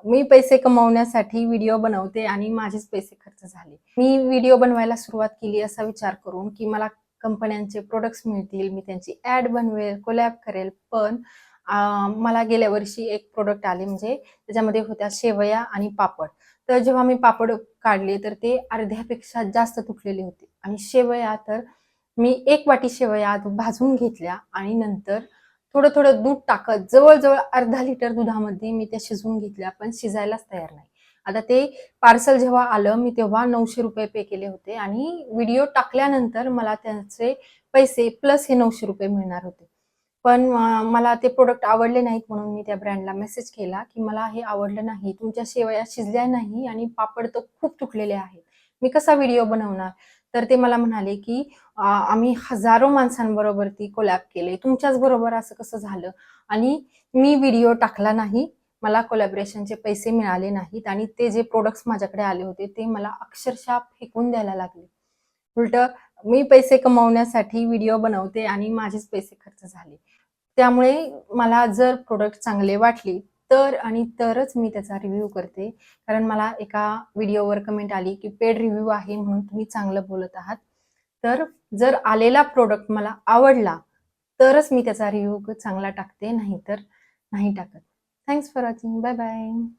मी पैसे कमवण्यासाठी व्हिडिओ बनवते आणि माझेच पैसे खर्च झाले. मी व्हिडिओ बनवायला सुरुवात केली असा विचार करून, की मला कंपन्यांचे प्रॉडक्ट्स मिळतील, मी त्यांची ॲड बनवेल, कोलॅब करेल. पण मला गेल्या वर्षी एक प्रॉडक्ट आले म्हणजे त्याच्यामध्ये होत्या शेवया आणि पापड. तर जेव्हा मी पापड काढले तर ते अर्ध्यापेक्षा जास्त तुटलेले होते आणि शेवया तर मी 1 वाटी शेवया आधी भाजून घेतल्या आणि नंतर थोडं-थोडं दूध टाकत जवळ-जवळ अर्धा लिटर दुधामध्ये मी त्या शिजवून घेतल्या, पण शिजायलाच तयार नाही. आता ते पार्सल जेव्हा आलं, मी तेव्हा ₹900 पे केले होते आणि व्हिडिओ टाकल्यानंतर मला त्याचे पैसे प्लस हे ₹900 मिळणार होते. पण मला ते प्रॉडक्ट आवडले नाहीत म्हणून मी त्या ब्रँडला मेसेज केला, की मला हे आवडलं नाही. तुमच्या शेवया शिजल्या नाही आणि पापड तर खूप तुटलेले आहेत. मी कसा व्हिडिओ बनवणार? तर ते मला म्हणाले, की आम्ही हजारो माणसांबरोबर कोलॅब केले. तुमच्याच बरोबर असं कसं झालं? आणि मी व्हिडिओ टाकला नाही. मला कोलॅबोरेशनचे पैसे मिळाले नाहीत आणि ते जे प्रॉडक्ट्स माझ्याकडे आले होते, ते मला अक्षरशः फेकून द्यायला लागले. उलटं मी पैसे कमवण्यासाठी व्हिडिओ बनवते आणि माझेच पैसे खर्च झाले. त्यामुळे मला जर प्रॉडक्ट चांगले वाटले, तर आणि तरच मी त्याचा रिव्ह्यू करते. कारण मला एका व्हिडिओवर कमेंट आली, की पेड रिव्ह्यू आहे म्हणून तुम्ही चांगलं बोलत आहात. तर जर आलेला प्रॉडक्ट मला आवडला, तरच मी त्याचा रिव्ह्यू चांगला टाकते, नाहीतर नाही टाकत. Thanks for watching. Bye bye.